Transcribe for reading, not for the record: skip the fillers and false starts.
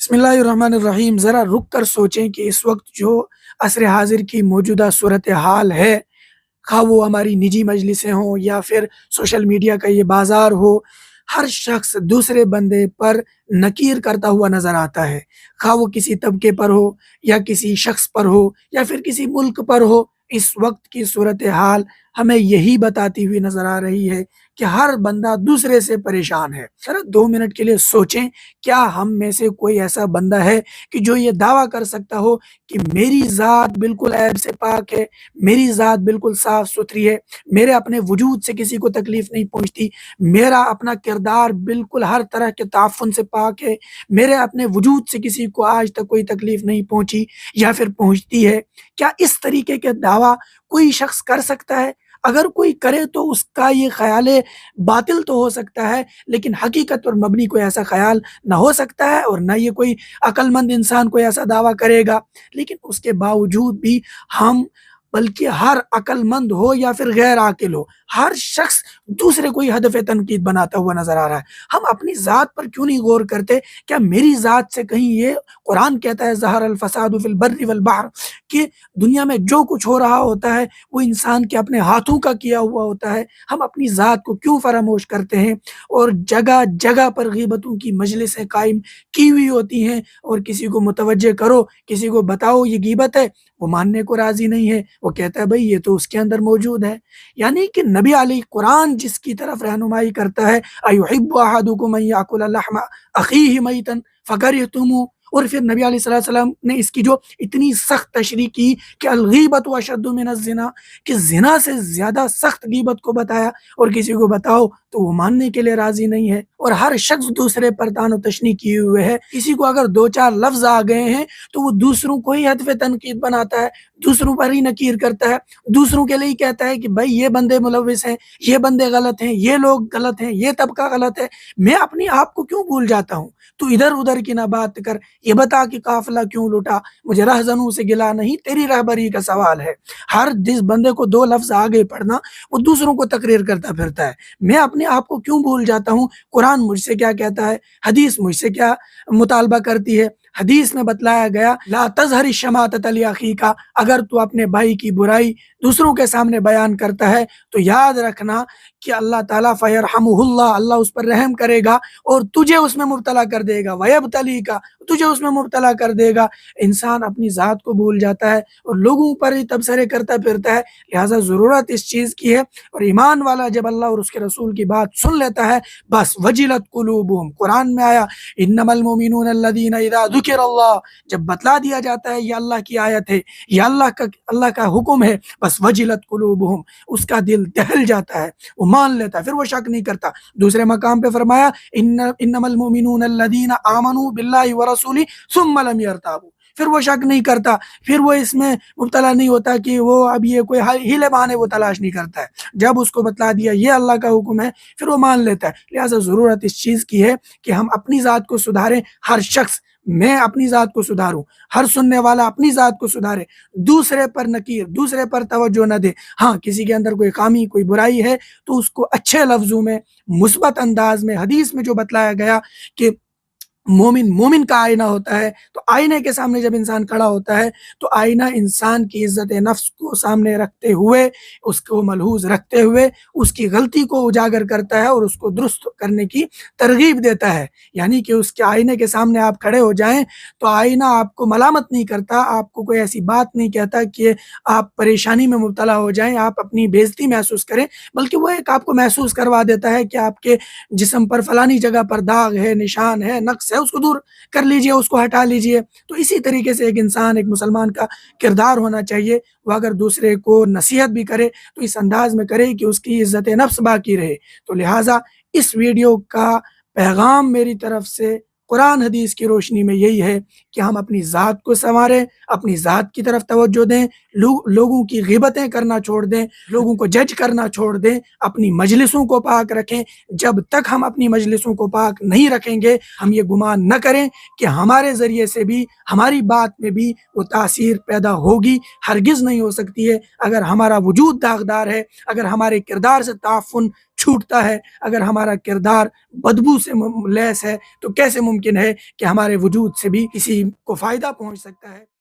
بسم اللہ الرحمن الرحیم۔ ذرا رک کر سوچیں کہ اس وقت جو عصر حاضر کی موجودہ صورتحال ہے، خواہ وہ ہماری نجی مجلسیں ہوں یا پھر سوشل میڈیا کا یہ بازار ہو، ہر شخص دوسرے بندے پر نکیر کرتا ہوا نظر آتا ہے، خواہ وہ کسی طبقے پر ہو یا کسی شخص پر ہو یا پھر کسی ملک پر ہو۔ اس وقت کی صورتحال ہمیں یہی بتاتی ہوئی نظر آ رہی ہے کہ ہر بندہ دوسرے سے پریشان ہے۔ ذرا 2 منٹ کے لیے سوچیں، کیا ہم میں سے کوئی ایسا بندہ ہے کہ جو یہ دعویٰ کر سکتا ہو کہ میری ذات بالکل عیب سے پاک ہے، میری ذات بالکل صاف ستھری ہے، میرے اپنے وجود سے کسی کو تکلیف نہیں پہنچتی، میرا اپنا کردار بالکل ہر طرح کے تعفن سے پاک ہے، میرے اپنے وجود سے کسی کو آج تک کوئی تکلیف نہیں پہنچی یا پھر پہنچتی ہے؟ کیا اس طریقے کے دعویٰ کوئی شخص کر سکتا ہے؟ اگر کوئی کرے تو اس کا یہ خیال باطل تو ہو سکتا ہے، لیکن حقیقت پر مبنی کوئی ایسا خیال نہ ہو سکتا ہے، اور نہ یہ کوئی عقل مند انسان کوئی ایسا دعویٰ کرے گا۔ لیکن اس کے باوجود بھی ہم، بلکہ ہر عقل مند ہو یا پھر غیر عاقل ہو، ہر شخص دوسرے کو ہی ہدف تنقید بناتا ہوا نظر آ رہا ہے۔ ہم اپنی ذات پر کیوں نہیں غور کرتے؟ کیا میری ذات سے کہیں یہ قرآن کہتا ہے ظہر الفساد فی البر والبحر کہ دنیا میں جو کچھ ہو رہا ہوتا ہے وہ انسان کے اپنے ہاتھوں کا کیا ہوا ہوتا ہے؟ ہم اپنی ذات کو کیوں فراموش کرتے ہیں اور جگہ جگہ پر غیبتوں کی مجلسیں قائم کی ہوئی ہوتی ہیں، اور کسی کو متوجہ کرو، کسی کو بتاؤ یہ غیبت ہے، وہ ماننے کو راضی نہیں ہے، وہ کہتا ہے بھئی یہ تو اس کے اندر موجود ہے۔ یعنی کہ نبی علیہ قرآن جس کی طرف رہنمائی کرتا ہے، ایحب احدکم ان یاکل لحم اخیہ میتا فکرہتموہ، اور پھر نبی علیہ السلام نے اس کی جو اتنی سخت تشریح کی کہ الغیبت اشد من الزنا، کہ زنا سے زیادہ سخت غیبت کو بتایا، اور کسی کو بتاؤ تو وہ ماننے کے لیے راضی نہیں ہے، اور ہر شخص دوسرے پر طعن و تشنیع کیے ہوئے ہے۔ کسی کو اگر 2 4 لفظ آ گئے ہیں تو وہ دوسروں کو ہی ہدف تنقید بناتا ہے، دوسروں پر ہی نکیر کرتا ہے، دوسروں کے لیے کہتا ہے کہ بھائی یہ بندے ملوث ہیں، یہ بندے غلط ہیں، یہ لوگ غلط ہیں، یہ طبقہ غلط ہے۔ میں اپنی آپ کو کیوں بھول جاتا ہوں؟ تو ادھر ادھر کی نہ بات کر، یہ بتا کہ قافلہ کیوں لٹا، مجھے رہزنوں سے گلا نہیں، تیری رہبری کا سوال ہے۔ ہر جس بندے کو 2 لفظ آگے پڑھنا وہ دوسروں کو تقریر کرتا پھرتا ہے۔ میں اپنے آپ کو کیوں بھول جاتا ہوں؟ قرآن مجھ سے کیا کہتا ہے، حدیث مجھ سے کیا مطالبہ کرتی ہے؟ حدیث میں بتلایا گیا لا تظہر الشماتۃ لاخیک، اگر تو اپنے بھائی کی برائی دوسروں کے سامنے بیان کرتا ہے تو یاد رکھنا کہ اللہ تعالیٰ فیرحمہ اللہ، اللہ اس پر رحم کرے گا اور تجھے اس میں مبتلا کر دے گا، ویبتلیک، تجھے اس میں مبتلا کر دے گا۔ انسان اپنی ذات کو بھول جاتا ہے اور لوگوں پر ہی تبصرے کرتا پھرتا ہے، لہٰذا ضرورت اس چیز کی ہے۔ اور ایمان والا جب اللہ اور اس کے رسول کی بات سن لیتا ہے بس وجلت قلوبہم، قرآن میں آیا انما المؤمنون الذین اذا ذکر اللہ، جب بتلا دیا جاتا ہے یہ اللہ کی آیت ہے، یہ اللہ کا حکم ہے، بس وجلت قلوبہم، اس کا دل دہل جاتا ہے، وہ مان لیتا ہے، پھر وہ شک نہیں کرتا۔ دوسرے مقام پہ فرمایا انما المؤمنون الذین آمنوا باللہ ورسولہ ثم لم یرتابوا، پھر وہ شک نہیں کرتا، پھر وہ اس میں مبتلا نہیں ہوتا کہ وہ اب یہ کوئی ہیلے بہانے وہ تلاش نہیں کرتا ہے۔ جب اس کو بتلا دیا یہ اللہ کا حکم ہے پھر وہ مان لیتا ہے۔ لہٰذا ضرورت اس چیز کی ہے کہ ہم اپنی ذات کو سدھاریں، ہر شخص، میں اپنی ذات کو سدھاروں، ہر سننے والا اپنی ذات کو سدھارے، دوسرے پر نکیر، دوسرے پر توجہ نہ دے۔ ہاں کسی کے اندر کوئی خامی، کوئی برائی ہے تو اس کو اچھے لفظوں میں، مثبت انداز میں، حدیث میں جو بتلایا گیا کہ مومن کا آئینہ ہوتا ہے، تو آئینے کے سامنے جب انسان کھڑا ہوتا ہے تو آئینہ انسان کی عزت نفس کو سامنے رکھتے ہوئے، اس کو ملحوظ رکھتے ہوئے اس کی غلطی کو اجاگر کرتا ہے اور اس کو درست کرنے کی ترغیب دیتا ہے۔ یعنی کہ اس کے آئینے کے سامنے آپ کھڑے ہو جائیں تو آئینہ آپ کو ملامت نہیں کرتا، آپ کو کوئی ایسی بات نہیں کہتا کہ آپ پریشانی میں مبتلا ہو جائیں، آپ اپنی بے عزتی محسوس کریں، بلکہ وہ ایک آپ کو محسوس کروا دیتا ہے کہ آپ کے جسم پر فلانی جگہ پر داغ ہے، نشان ہے، نقص ہے، اس کو دور کر لیجئے، اس کو ہٹا لیجئے۔ تو اسی طریقے سے ایک انسان، ایک مسلمان کا کردار ہونا چاہیے، وہ اگر دوسرے کو نصیحت بھی کرے تو اس انداز میں کرے کہ اس کی عزت نفس باقی رہے۔ تو لہٰذا اس ویڈیو کا پیغام میری طرف سے قرآن حدیث کی روشنی میں یہی ہے کہ ہم اپنی ذات کو سنواریں، اپنی ذات کی طرف توجہ دیں، لوگوں کی غیبتیں کرنا چھوڑ دیں، لوگوں کو جج کرنا چھوڑ دیں، اپنی مجلسوں کو پاک رکھیں۔ جب تک ہم اپنی مجلسوں کو پاک نہیں رکھیں گے، ہم یہ گمان نہ کریں کہ ہمارے ذریعے سے بھی، ہماری بات میں بھی وہ تاثیر پیدا ہوگی، ہرگز نہیں ہو سکتی ہے۔ اگر ہمارا وجود داغدار ہے، اگر ہمارے کردار سے تعفن چھوٹتا ہے، اگر ہمارا کردار بدبو سے لیس ہے تو کیسے ممکن ہے کہ ہمارے وجود سے بھی کسی کو فائدہ پہنچ سکتا ہے؟